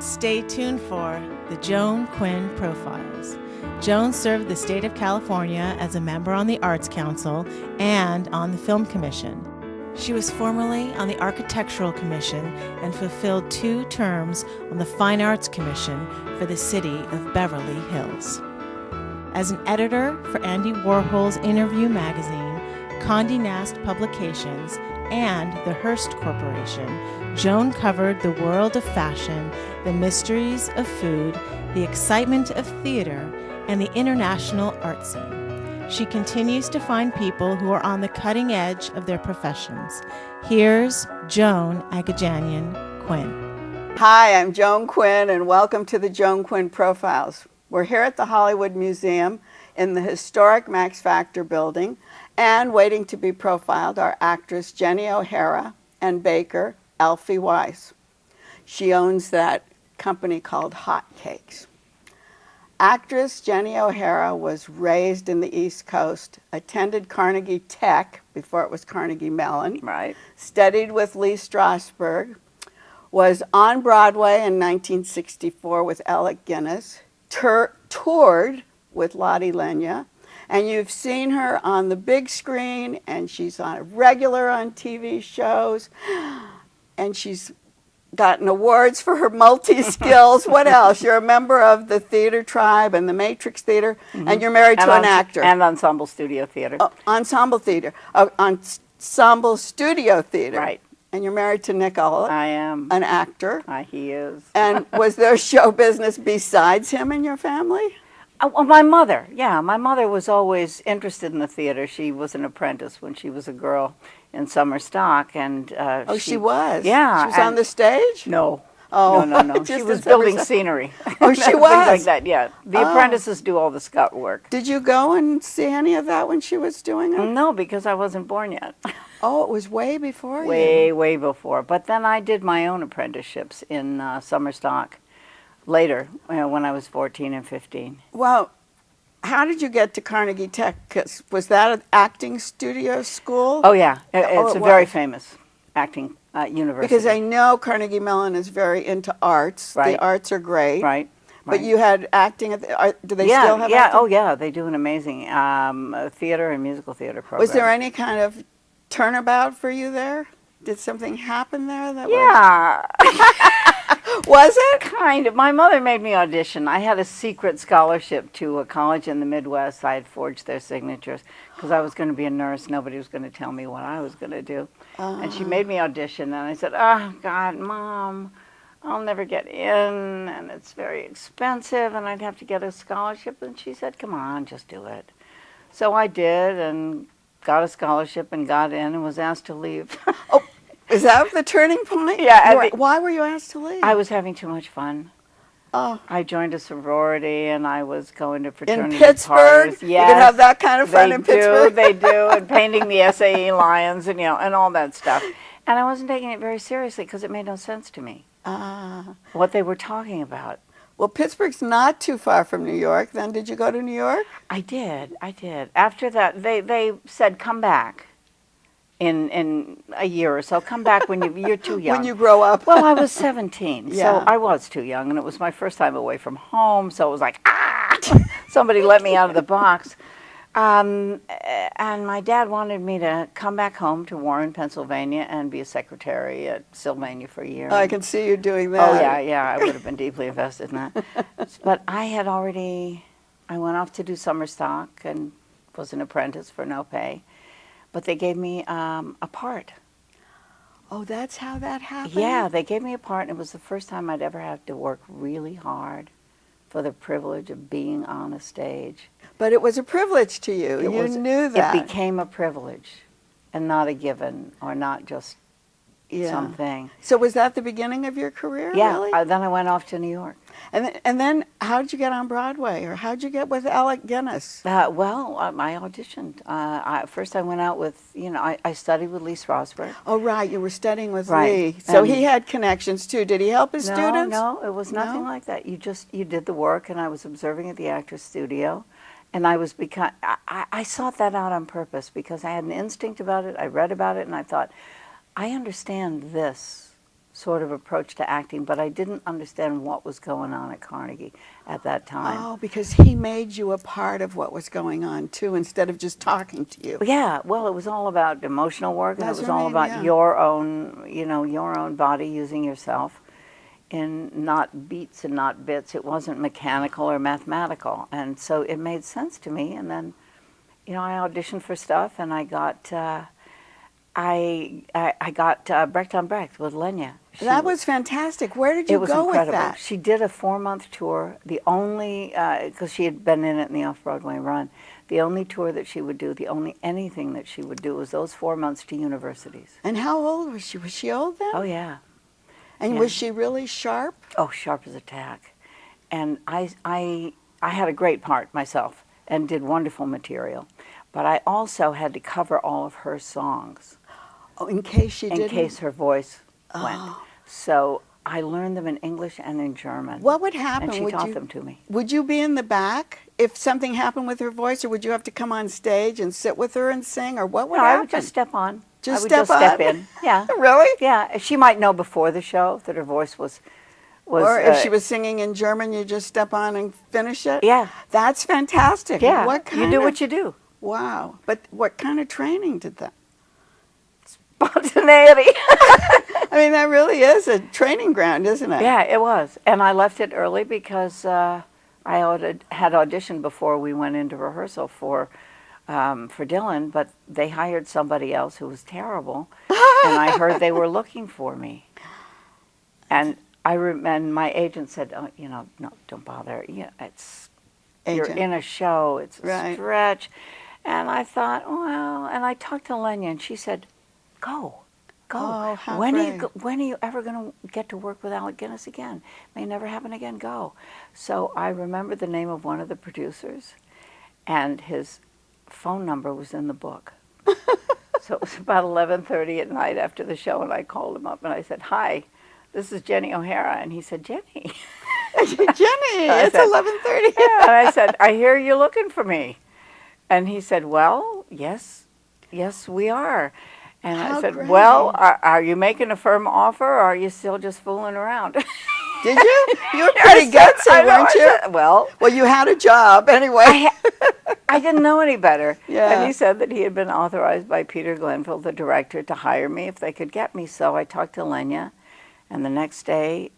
Stay tuned for the Joan Quinn Profiles. Joan served the state of California as a member on the Arts Council and on the Film Commission. She was formerly on the Architectural Commission and fulfilled 2 terms on the Fine Arts Commission for the city of Beverly Hills. As an editor for Andy Warhol's Interview magazine, Condé Nast Publications, and the Hearst Corporation, Joan covered the world of fashion, the mysteries of food, the excitement of theater, and the international art scene. She continues to find people who are on the cutting edge of their professions. Here's Joan Agajanian Quinn. Hi, I'm Joan Quinn, and welcome to the Joan Quinn Profiles. We're here at the Hollywood Museum in the historic Max Factor building, and waiting to be profiled are actress Jenny O'Hara and baker Elfie Weiss. She owns that company called Hot Cakes. Actress Jenny O'Hara was raised in the East Coast, attended Carnegie Tech before it was Carnegie Mellon, Right. studied with Lee Strasberg, was on Broadway in 1964 with Alec Guinness, toured with Lottie Lenya, and you've seen her on the big screen, and she's on a regular on TV shows, and she's gotten awards for her multi-skills. What else? You're a member of the theater tribe and the Matrix Theater, and you're married to an actor. And Ensemble Studio Theater. Ensemble Theater. Ensemble Studio Theater. Right. And you're married to Nick Ullet, I am. an actor. He is. And was there show business besides him in your family? Well, my mother, my mother was always interested in the theater. She was an apprentice when she was a girl in summer stock, and she was? Yeah. She was on the stage? No. Oh, No. She was building scenery. Oh, she Things was? like that, yeah. The apprentices do all the scout work. Did you go and see any of that when she was doing it? No, because I wasn't born yet. Oh, it was way before you. Way before. But then I did my own apprenticeships in summer stock later, when I was 14 and 15. Well, how did you get to Carnegie Tech? 'Cause was that an acting studio school? Oh, yeah. It's it a very was. famous acting university. Because I know Carnegie Mellon is very into arts. Right. The arts are great. Right. But you had acting at the, do they still have yeah. acting? Oh, yeah. They do an amazing theater and musical theater program. Was there any kind of turnabout for you there? Did something happen there? That Yeah. Was it? Kind of. My mother made me audition. I had a secret scholarship to a college in the Midwest. I had forged their signatures because I was going to be a nurse. Nobody was going to tell me what I was going to do. And she made me audition, and I said, "Oh, God, Mom, I'll never get in, and it's very expensive, and I'd have to get a scholarship." And she said, "Come on, just do it." So I did, and got a scholarship, and got in, and was asked to leave. Oh, is that the turning point? Yeah. Why were you asked to leave? I was having too much fun. Oh. I joined a sorority, and I was going to fraternity In Pittsburgh? parties. You Yes, can have that kind of fun in Pittsburgh? They do, and painting the SAE lions, and and all that stuff. And I wasn't taking it very seriously because it made no sense to me what they were talking about. Well, Pittsburgh's not too far from New York. Then did you go to New York? I did. After that, they said, "Come back in a year or so. Come back when you're too young." When you grow up. Well, I was 17, Yeah. so I was too young, and it was my first time away from home, so it was like, somebody let me out of the box. And my dad wanted me to come back home to Warren, Pennsylvania, and be a secretary at Sylvania for a year. I can see you doing that. Oh, yeah, I would have been deeply invested in that. But I went off to do summer stock and was an apprentice for no pay. But they gave me a part. Oh, that's how that happened? Yeah, they gave me a part, and it was the first time I'd ever had to work really hard for the privilege of being on a stage. But it was a privilege to you. You knew that. It became a privilege and not a given, or not just something. So was that the beginning of your career, Yeah, really? then I went off to New York. And then how did you get on Broadway, or how did you get with Alec Guinness? I auditioned. First I went out with, I studied with Lee Strasberg. Oh, right, you were studying with Right. Lee. So he had connections, too. Did he help his students? No, it was nothing like that. You did the work, and I was observing at the Actors Studio. And I sought that out on purpose because I had an instinct about it. I read about it, and I thought, I understand this sort of approach to acting, but I didn't understand what was going on at Carnegie at that time. Oh, because he made you a part of what was going on too, instead of just talking to you. Yeah, well, it was all about emotional work, and That's it was what I all mean, about yeah. your own, your own body, using yourself in not beats and not bits. It wasn't mechanical or mathematical, and so it made sense to me. And then, I auditioned for stuff, and I got I got Brecht on Brecht with Lenya. That was fantastic. Where did you go incredible. with that? She did a 4-month tour. The only, because she had been in it in the off-Broadway run, the only tour that she would do, the only anything that she would do was those 4 months to universities. And how old was she? Was she old then? Oh, yeah. And yeah. was she really sharp? Oh, sharp as a tack. And I had a great part myself and did wonderful material. But I also had to cover all of her songs. Oh, in case she didn't? In case her voice went. Oh. So I learned them in English and in German. What would happen? And she taught them to me. Would you be in the back if something happened with her voice, or would you have to come on stage and sit with her and sing, or what would happen? I would just step on. Just I would step just on? step in. Yeah. Really? Yeah. She might know before the show that her voice was or if she was singing in German, you just step on and finish it? Yeah. That's fantastic. Yeah. What kind you do what you do. Wow. But what kind of training did that? Spontaneity. I mean, that really is a training ground, isn't it? Yeah, it was. And I left it early because I had auditioned before we went into rehearsal for Dylan, but they hired somebody else who was terrible, and I heard they were looking for me. And and my agent said, "Oh, no, don't bother. You're in a show. It's a stretch." And I thought, well, and I talked to Lenya, and she said, "Go. Oh, how when great. When are you ever going to get to work with Alec Guinness again? May never happen again. Go." So I remembered the name of one of the producers, and his phone number was in the book. So it was about 11:30 at night after the show, and I called him up and I said, "Hi, this is Jenny O'Hara." And he said, "Jenny." Jenny, it's 11:30. Yeah, and I said, "I hear you're looking for me." And he said, "Well, yes, we are." And How I said, great. "Well, are you making a firm offer, or are you still just fooling around?" Did you? You were pretty gutsy, weren't you? Well, you had a job anyway. I didn't know any better. Yeah. And he said that he had been authorized by Peter Glenville, the director, to hire me if they could get me. So I talked to Lenya, and the next day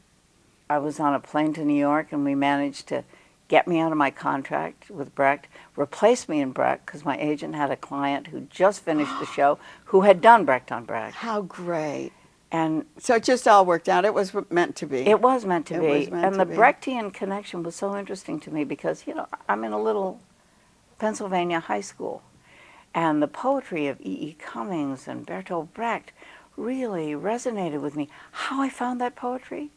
I was on a plane to New York, and we managed to get me out of my contract with Brecht, replace me in Brecht, because my agent had a client who just finished the show who had done Brecht on Brecht. How great. And so it just all worked out. It was meant to be. It was meant to be. And the be. Brechtian connection was so interesting to me because, I'm in a little Pennsylvania high school. And the poetry of E.E. Cummings and Bertolt Brecht really resonated with me. How I found that poetry,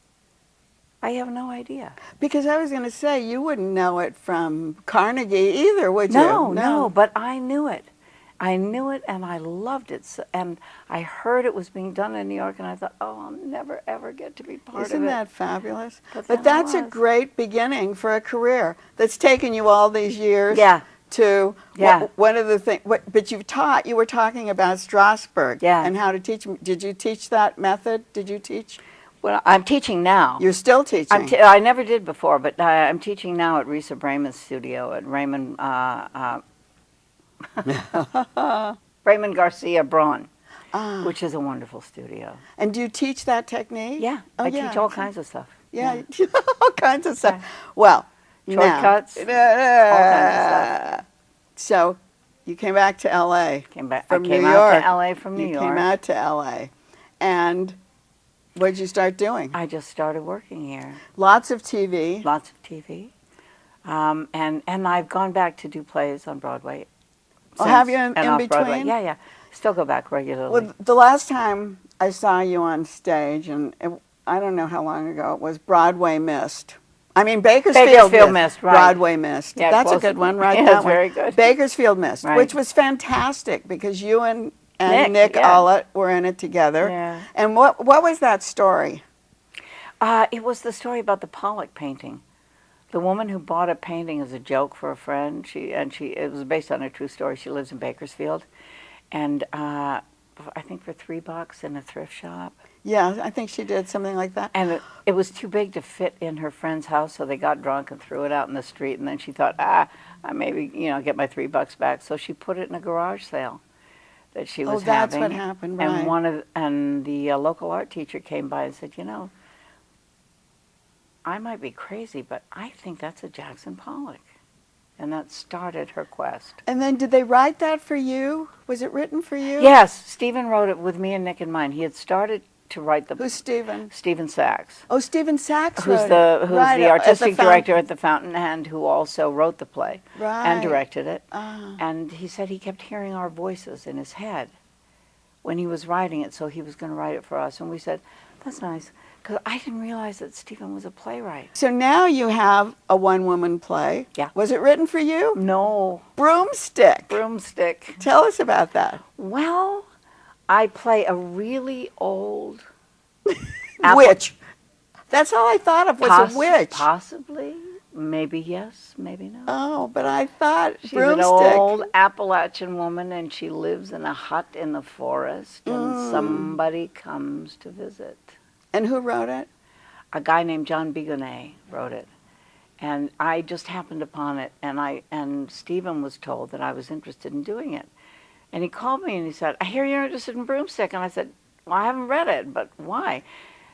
I have no idea. Because I was going to say, you wouldn't know it from Carnegie either, would you? No, but I knew it. I knew it, and I loved it. And I heard it was being done in New York, and I thought, oh, I'll never, ever get to be part of it. Isn't that fabulous? But that's a great beginning for a career that's taken you all these years. Yeah. To one of the things, but you were talking about Strasberg and how to teach. Did you teach that method? Did you teach? Well, I'm teaching now. You're still teaching? I never did before, but I'm teaching now at Risa Brayman's studio at Raymond Garcia Braun, which is a wonderful studio. And do you teach that technique? Yeah, I teach all kinds of stuff. Yeah, all kinds of stuff. Well, shortcuts, all kinds of stuff. So, you came back to L.A. I came out to L.A. from New York. You came out to L.A. And what did you start doing? I just started working here. Lots of TV. Lots of TV. And I've gone back to do plays on Broadway. Have you in between? Broadway. Yeah. Still go back regularly. Well, the last time I saw you on stage, and I don't know how long ago it was, Broadway Missed. I mean, Bakersfield Missed, right. Broadway Missed. Yeah, that's a good one, right? Yeah, that that's very good. Bakersfield Missed, right. Which was fantastic because you and Nick Ullett were in it together. Yeah. And what was that story? It was the story about the Pollock painting. The woman who bought a painting as a joke for a friend, it was based on a true story. She lives in Bakersfield. And I think for $3 in a thrift shop. Yeah, I think she did something like that. And it was too big to fit in her friend's house, so they got drunk and threw it out in the street. And then she thought, I maybe, get my $3 back. So she put it in a garage sale that she was having. Oh, that's what happened, right. And the local art teacher came by and said, I might be crazy, but I think that's a Jackson Pollock. And that started her quest. And then did they write that for you? Was it written for you? Yes, Stephen wrote it with me and Nick in mind. He had started to write the... Who's Stephen? Stephen Sachs. Oh, Stephen Sachs who's wrote the it. Who's right, the artistic director Fountain. at the Fountain and who also wrote the play and directed it. And he said he kept hearing our voices in his head when he was writing it, so he was going to write it for us. And we said, that's nice, because I didn't realize that Stephen was a playwright. So now you have a one-woman play. Yeah. Was it written for you? No. Broomstick. Broomstick. Tell us about that. Well, I play a really old... witch. That's all I thought of was a witch. Possibly. Maybe yes, maybe no. Oh, but I thought she's Broomstick. An old Appalachian woman, and she lives in a hut in the forest, and somebody comes to visit. And who wrote it? A guy named John Bigonet wrote it. And I just happened upon it, and Stephen was told that I was interested in doing it. And he called me and he said, I hear you're interested in Broomstick. And I said, well, I haven't read it, but why?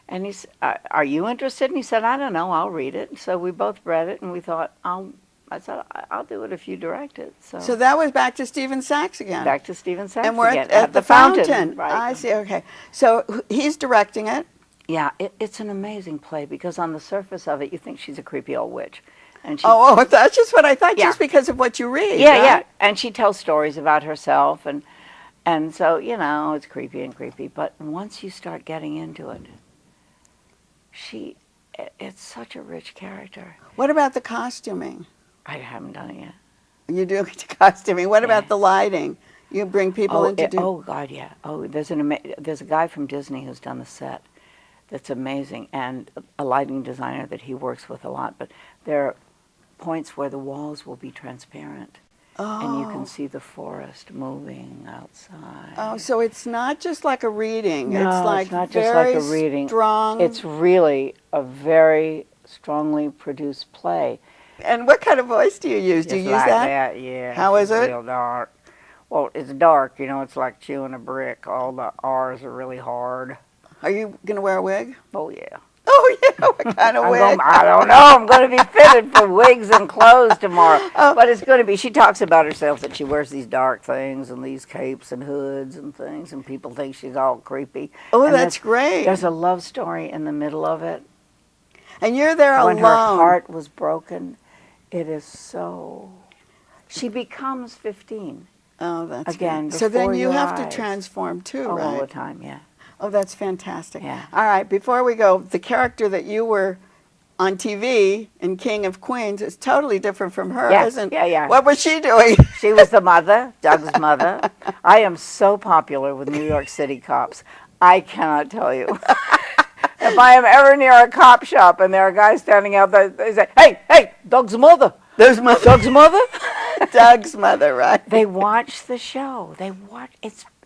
And he said, are you interested? And he said, I don't know, I'll read it. So we both read it, and we thought, I'll do it if you direct it. So that was back to Stephen Sachs again. Back to Stephen Sachs and we're again. at the Fountain. Right. I see, okay. So he's directing it. Yeah, it's an amazing play, because on the surface of it, you think she's a creepy old witch. And she, that's just what I thought, yeah. Just because of what you read. Yeah, right? yeah. And she tells stories about herself, and so, it's creepy and creepy. But once you start getting into it, it's such a rich character. What about the costuming? I haven't done it yet. You do the costuming. What about the lighting? You bring people in to do... Oh, God, yeah. Oh, there's a guy from Disney who's done the set that's amazing, and a lighting designer that he works with a lot. But there are points where the walls will be transparent. And you can see the forest moving outside. Oh, so it's not just like a reading. No, it's not just like a reading. Strong. It's really a very strongly produced play. And what kind of voice do you use? Do you use like that? Yeah. How is it? Real dark. Well, it's dark. It's like chewing a brick. All the R's are really hard. Are you going to wear a wig? Oh, yeah. Oh, yeah. What kind of wig? I don't know. I'm going to be fitted for wigs and clothes tomorrow. But it's going to be, she talks about herself that she wears these dark things and these capes and hoods and things, and people think she's all creepy. Oh, and that's great. There's a love story in the middle of it. And you're there alone. When her heart was broken, it is so... She becomes 15. Oh, that's again. Good. So then you have eyes. to transform too, right? All the time, yeah. Oh, that's fantastic. Yeah. All right, before we go, the character that you were on TV in King of Queens is totally different from her, isn't it? Yeah, yeah. What was she doing? She was the mother, Doug's mother. I am so popular with New York City cops. I cannot tell you. If I am ever near a cop shop and there are guys standing out there, they say, hey, Doug's mother. There's mother. Doug's mother? Doug's mother, right? They watch the show.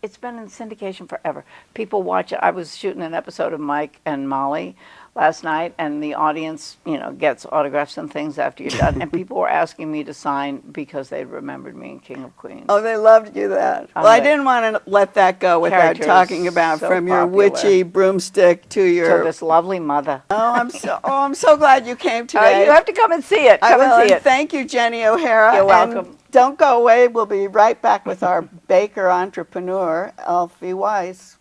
It's been in syndication forever. People watch it. I was shooting an episode of Mike and Molly last night, and the audience, gets autographs and things after you're done. And people were asking me to sign because they remembered me in King of Queens. Oh, they loved you that. Well, I didn't want to let that go without talking about so from your popular. witchy broomstick to your... To this lovely mother. I'm so glad you came today. You have to come and see it. Come and see it. Thank you, Jenny O'Hara. You're welcome. And don't go away. We'll be right back with our baker entrepreneur, Elfie Weiss.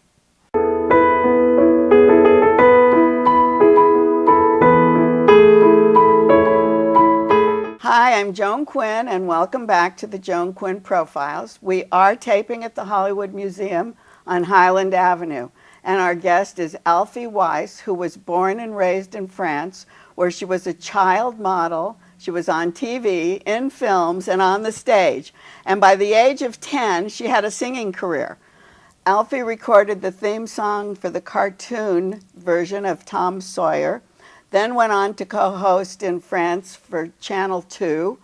Hi, I'm Joan Quinn, and welcome back to the Joan Quinn Profiles. We are taping at the Hollywood Museum on Highland Avenue, and our guest is Elfie Weiss, who was born and raised in France, where she was a child model. She was on TV, in films, and on the stage. And by the age of 10, she had a singing career. Elfie recorded the theme song for the cartoon version of Tom Sawyer, then went on to co-host in France for Channel 2.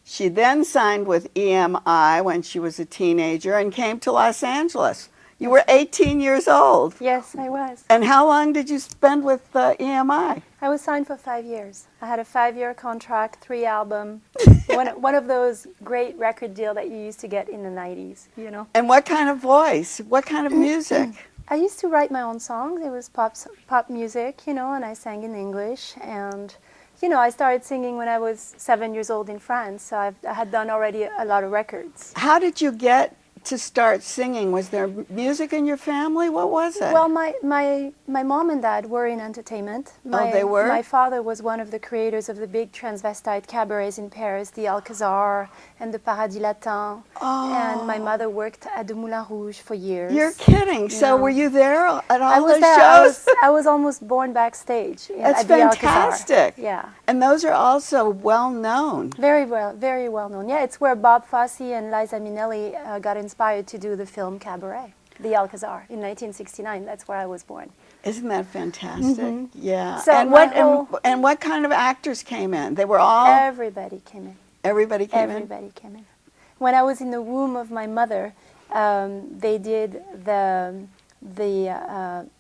She then signed with EMI when she was a teenager and came to Los Angeles, You were 18 years old. Yes, I was. And how long did you spend with EMI? I was signed for 5 years. I had a 5-year contract, 3 albums. one of those great record deal that you used to get in the 90s, you know. And what kind of voice? What kind of music? I used to write my own songs. It was pop music, you know, and I sang in English. And, you know, I started singing when I was 7 years old in France, so I had done already a lot of records. How did you get to start singing? Was there music in your family? What was it? Well, my mom and dad were in entertainment. They were? My father was one of the creators of the big transvestite cabarets in Paris, the Alcazar and the Paradis Latin. Oh. And my mother worked at the Moulin Rouge for years. You're kidding. So Yeah. were you there at all I was those there. shows? I was almost born backstage. That's at the Alcazar. fantastic. Yeah. And those are also well known. Very well known. Yeah, it's where Bob Fosse and Liza Minnelli got inspired to do the film Cabaret, the Alcazar, in 1969. That's where I was born. Isn't that fantastic? Yeah. So and what kind of actors came in? They were all Everybody came in. everybody came in. Everybody came in. When I was in the womb of my mother, they did the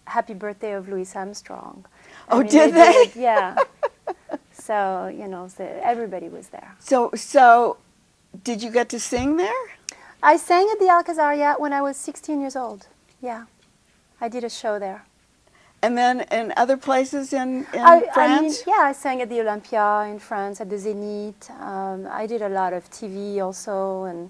Happy Birthday of Louis Armstrong. Oh, did they? Yeah. So, you know, so everybody was there. So did you get to sing there? I sang at the Alcazar, yeah, when I was 16 years old. Yeah. I did a show there. And then in other places in I mean, France? yeah, I sang at the Olympia in France, at the Zénith. I did a lot of TV also, and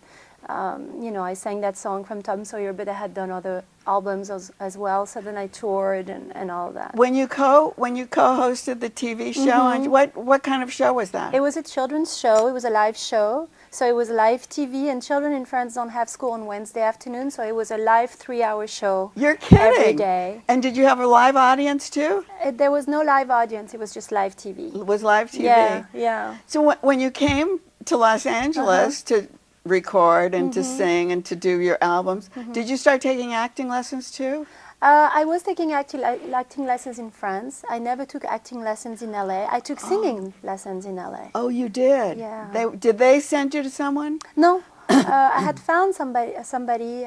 you know, I sang that song from Tom Sawyer, but I had done other albums as well. So then I toured and all that. When you co-hosted the TV show, and what kind of show was that? It was a children's show. It was a live show. So it was live TV, and children in France don't have school on Wednesday afternoon, so it was a live 3-hour show. You're kidding. Every day. And did you have a live audience too? There was no live audience. It was just live TV. It was live TV. Yeah, yeah. So when you came to Los Angeles to record and to sing and to do your albums, did you start taking acting lessons too? I was taking acting lessons in France. I never took acting lessons in LA. I took singing lessons in LA. Oh, you did? Yeah. Did they send you to someone? No. I had found somebody,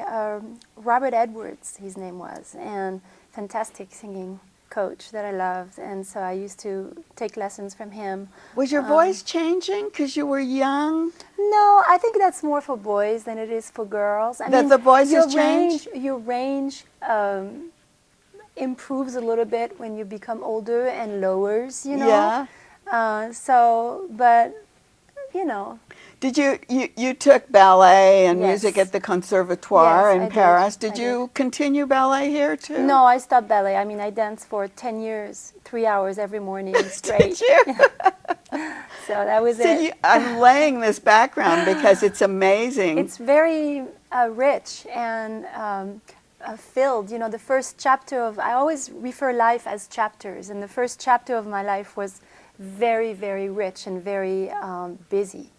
Robert Edwards, his name was, and fantastic singing coach that I loved, and so I used to take lessons from him. Was your voice changing because you were young? No, I think that's more for boys than it is for girls. I mean, the voices change? Your range improves a little bit when you become older and lowers, you know. Yeah. But, you know. Did you took ballet and Yes. music at the Conservatoire Yes, in I did. Paris? I Did did. you continue ballet here too? No, I stopped ballet. I mean, I danced for 10 years, 3 hours every morning straight. Did you? So that was it. I'm laying this background because it's amazing. It's very rich and filled. You know, the first chapter of, I always refer life as chapters, and the first chapter of my life was very, very rich and very busy.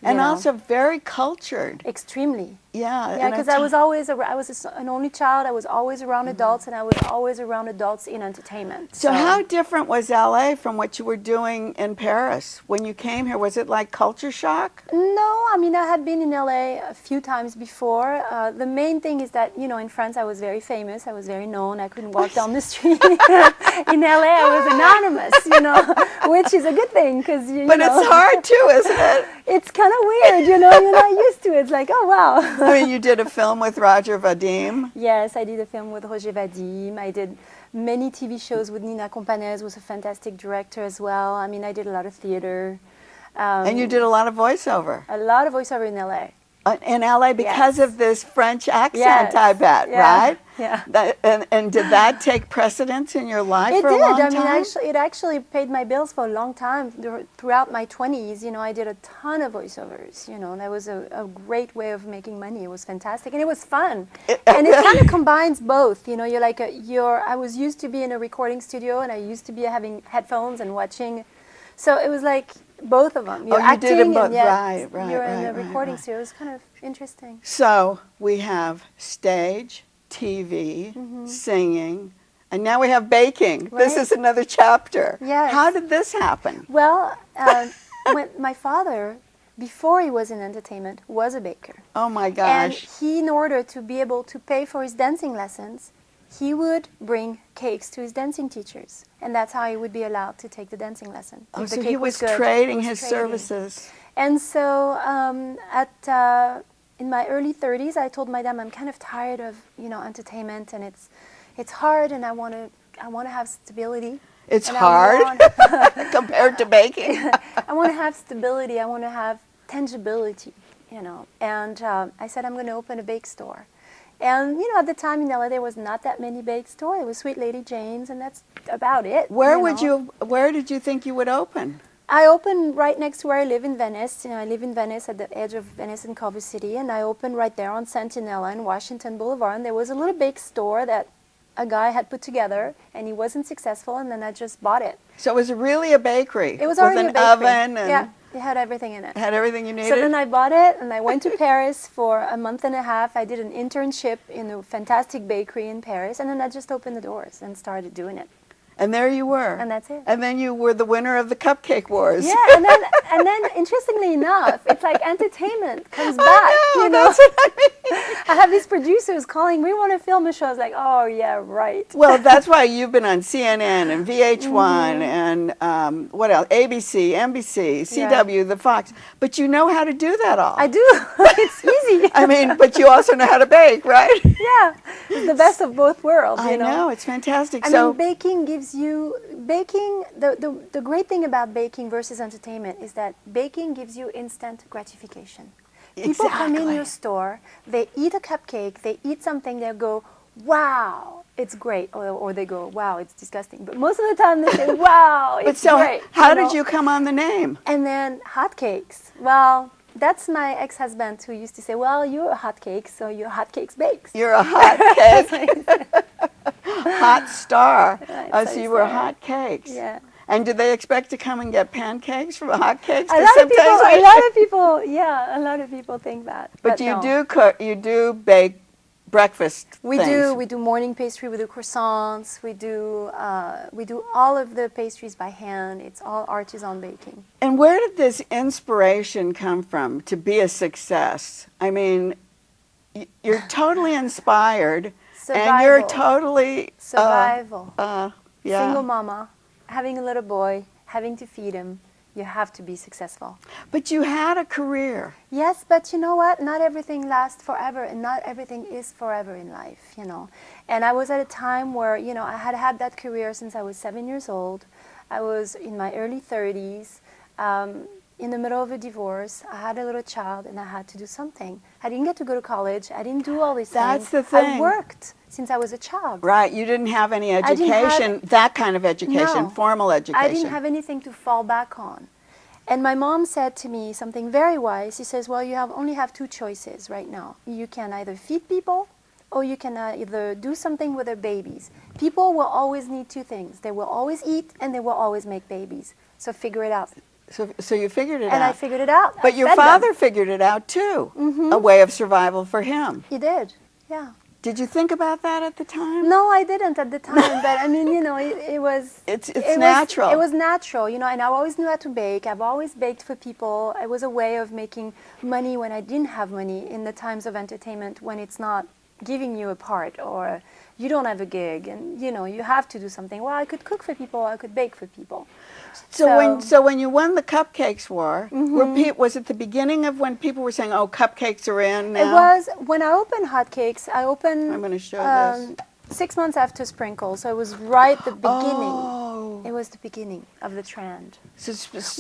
And you know. also very cultured. Extremely. Yeah. Yeah, because I was always an only child. I was always around adults, and I was always around adults in entertainment. So how different was LA from what you were doing in Paris when you came here? Was it like culture shock? No, I mean, I had been in LA a few times before. The main thing is that, you know, in France I was very famous. I was very known. I couldn't walk down the street. In LA I was anonymous, you know, which is a good thing because you But know, it's hard too, isn't it? It's kind of weird, you know. You're not used to it. It's like, oh wow. I mean, you did a film with Roger Vadim. Yes, I did a film with Roger Vadim. I did many TV shows with Nina Companese, who was a fantastic director as well. I mean, I did a lot of theater. And you did a lot of voiceover. A lot of voiceover in LA. In LA because Yes. of this French accent, Yes. I bet, Yeah. right? Yeah. And did that take precedence in your life It for did. a long I mean, time? it actually paid my bills for a long time. Throughout my 20s, you know, I did a ton of voiceovers. You know, that was a great way of making money. It was fantastic, and it was fun. And it kind of combines both. You know, you're like I was used to be in a recording studio, and I used to be having headphones and watching. So it was like both of them. You're you acting did them both. and yet Right, you're in right, a right, recording right. studio. It was kind of interesting. So we have stage, TV, singing, and now we have baking. This Right. is another chapter. Yes. How did this happen? Well, when my father before he was in entertainment, was a baker. Oh my And gosh. he, in order to be able to pay for his dancing lessons, he would bring cakes to his dancing teachers. And that's how he would be allowed to take the dancing lesson. Oh, If the so cake he was good, trading he was his trading. services. And so in my early 30s, I told my dad, I'm kind of tired of, entertainment, and it's hard, and I want to have stability. It's And hard compared to baking. I want to have stability. I want to have tangibility, And I said, I'm going to open a bake store. And, at the time in LA, there was not that many bake stores. It was Sweet Lady Jane's, and that's about it. Where did you think you would open? I opened right next to where I live in Venice. I live in Venice, at the edge of Venice and Culver City, and I opened right there on Centinela and Washington Boulevard. And there was a little bake store that a guy had put together, and he wasn't successful, and then I just bought it. So it was really a bakery. It was with already an a bakery. oven and Yeah, it had everything in it. had everything you needed. So then I bought it, and I went to Paris for a month and a half. I did an internship in a fantastic bakery in Paris, and then I just opened the doors and started doing it. And there you were. And that's it. And then you were the winner of the Cupcake Wars. Yeah, and then interestingly enough, it's like entertainment comes back. I know, that's what I mean. I have these producers calling, we want to film a show. I was like, oh yeah, right. Well, that's why you've been on CNN and VH1 and what else? ABC, NBC, CW, the Fox. But you know how to do that all. I do. It's easy. I mean, but you also know how to bake, right? Yeah, it's the best of both worlds. I know, it's fantastic. I mean, baking gives you, the great thing about baking versus entertainment is that baking gives you instant gratification. People come in your store, they eat a cupcake, they eat something, they go, wow, it's great. Or they go, wow, it's disgusting. But most of the time they say, wow, it's great. How did you come on the name? And then hotcakes. Well, that's my ex-husband who used to say, well, you're a hotcake, so you're hotcakes bakes. You're a hot cake. Hot star. Right, So you were hot cakes. Yeah. And did they expect to come and get pancakes from hot cakes? A lot of people think that. But you no. do cook, you do bake breakfast We things. We do morning pastry, we do croissants, we do all of the pastries by hand. It's all artisan baking. And where did this inspiration come from to be a success? I mean, you're totally inspired. Survival. And you're totally Survival. yeah. Single mama, having a little boy, having to feed him. You have to be successful. But you had a career. Yes, but you know what? Not everything lasts forever, and not everything is forever in life, And I was at a time where, I had had that career since I was 7 years old. I was in my early 30s, in the middle of a divorce. I had a little child, and I had to do something. I didn't get to go to college. I didn't do all these things. That's the thing. I worked since I was a child. Right. You didn't have any education, that kind of education, No. formal education. I didn't have anything to fall back on. And my mom said to me something very wise. She says, well, you only have two choices right now. You can either feed people, or you can either do something with their babies. People will always need two things. They will always eat, and they will always make babies. So figure it out. So you figured it out. And I figured it out. But your father figured it out too, a way of survival for him. He did, yeah. Did you think about that at the time? No, I didn't at the time, but I mean, it was... It's natural. It was natural, and I always knew how to bake. I've always baked for people. It was a way of making money when I didn't have money in the times of entertainment, when it's not giving you a part, or you don't have a gig, and, you have to do something. Well, I could cook for people, I could bake for people. So when you won the Cupcakes War, was it the beginning of when people were saying, "Oh, cupcakes are in now"? It was when I opened Hotcakes. I opened. I'm going to show this. 6 months after Sprinkles, so it was right the beginning. Oh. It was the beginning of the trend, So,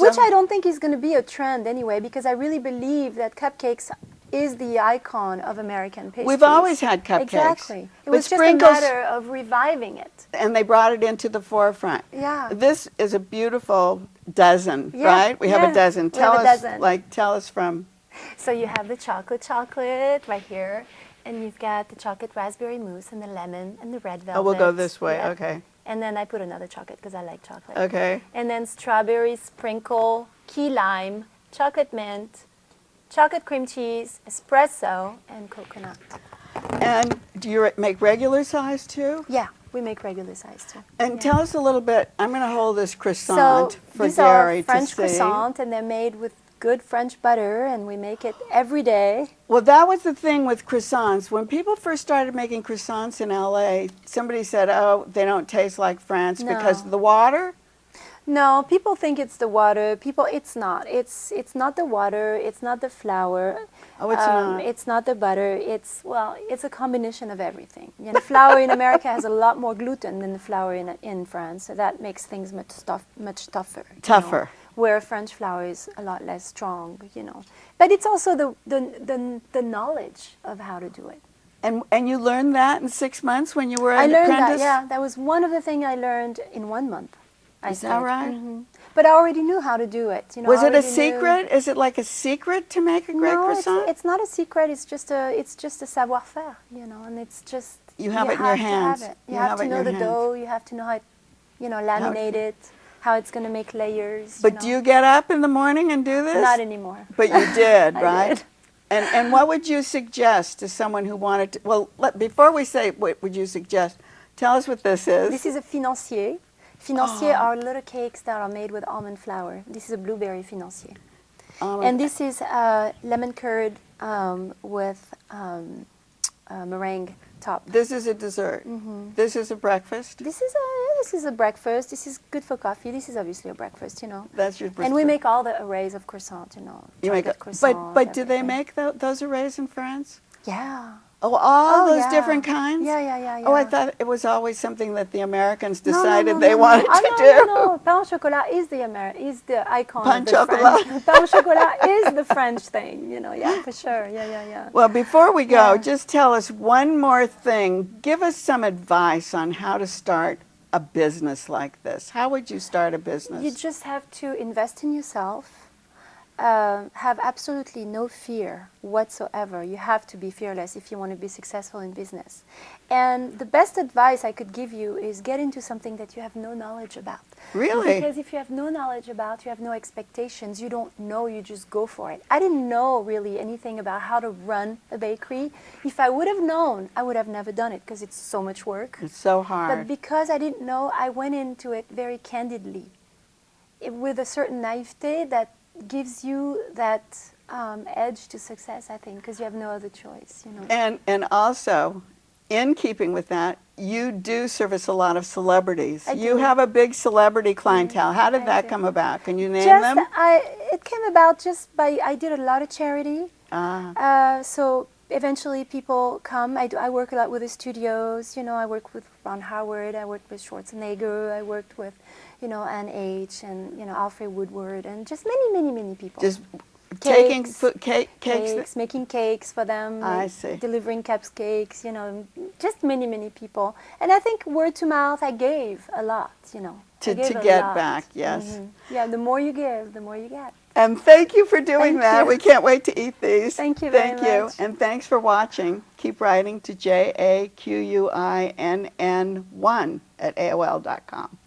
which I don't think is going to be a trend anyway, because I really believe that cupcakes is the icon of American pastries. We've always had cupcakes. Exactly. It But was just a Sprinkles, matter of reviving it. and they brought it into the forefront. Yeah. This is a beautiful dozen, Yeah, right? We have a dozen. we have a dozen. Tell us from. So you have the chocolate right here, and you've got the chocolate raspberry mousse and the lemon and the red velvet. Oh, we'll go this way. Yeah. Okay. And then I put another chocolate because I like chocolate. Okay. And then strawberry sprinkle, key lime, chocolate mint, chocolate cream cheese, espresso, and coconut. And do you make regular size too? Yeah, we make regular size too. And tell us a little bit. I'm going to hold this croissant So for these Gary are French to see. croissant, and they're made with good French butter, and we make it every day. Well, that was the thing with croissants. When people first started making croissants in LA, somebody said, oh, they don't taste like France because of the water? No, people think it's the water. It's not. It's not the water. It's not the flour. Oh, it's not. It's not the butter. It's a combination of everything. You know, flour in America has a lot more gluten than the flour in France, so that makes things much tougher. Tougher. You know, where French flour is a lot less strong. You know, but it's also the knowledge of how to do it. And you learned that in 6 months when you were an apprentice? apprentice? I learned that. Yeah, that was one of the things I learned in 1 month. Is that right? Mm-hmm. But I already knew how to do it. You know, was it a secret? Is it like a secret to make a great croissant? It's not a secret. It's just a savoir-faire, you know, and it's just you have it in your hands. You have to know the dough. You have to know how it, you know, laminate it, how it's going to make layers. But do you get up in the morning and do this? Not anymore. But you did, right? I did. And what would you suggest to someone who wanted to? Well, before we say what would you suggest, tell us what this is. This is a financier. Financier are little cakes that are made with almond flour. This is a blueberry financier. And this is lemon curd with meringue top. This is a dessert. Mm-hmm. This is a breakfast. This is a breakfast. This is good for coffee. This is obviously a breakfast, you know. That's your breakfast. And we make all the arrays of croissant, you know. You make it, croissant, but do they make those arrays in France? Yeah. Oh, all those different kinds? Yeah. Oh, I thought it was always something that the Americans decided no, they wanted to do. No, pain au chocolat is the icon Pain of the chocolat. French. Pain au chocolat is the French thing, you know, yeah, for sure. Yeah. Well, before we go, just tell us one more thing. Give us some advice on how to start a business like this. How would you start a business? You just have to invest in yourself. Have absolutely no fear whatsoever. You have to be fearless if you want to be successful in business. And the best advice I could give you is get into something that you have no knowledge about. Really? Because if you have no knowledge about, you have no expectations, you don't know, you just go for it. I didn't know really anything about how to run a bakery. If I would have known, I would have never done it because it's so much work. It's so hard. But because I didn't know, I went into it very candidly, with a certain naivete that gives you that edge to success, I think, because you have no other choice, you know. And also, in keeping with that, you do service a lot of celebrities. You have a big celebrity clientele. How did that come about? Can you name them? It came about just by, I did a lot of charity. So eventually people come. I work a lot with the studios, you know. I work with Ron Howard, I worked with Schwarzenegger, I worked with, you know, Anne H. and, you know, Alfred Woodward, and just many people. Just cakes, taking cakes, making cakes for them. I see. Delivering cupcakes, you know, just many people. And I think word to mouth, I gave a lot, you know. To get back, yes. Mm-hmm. Yeah, the more you give, the more you get. And thank you for doing that. You. We can't wait to eat these. Thank you very much. And thanks for watching. Keep writing to JAQUINN1 at AOL.com.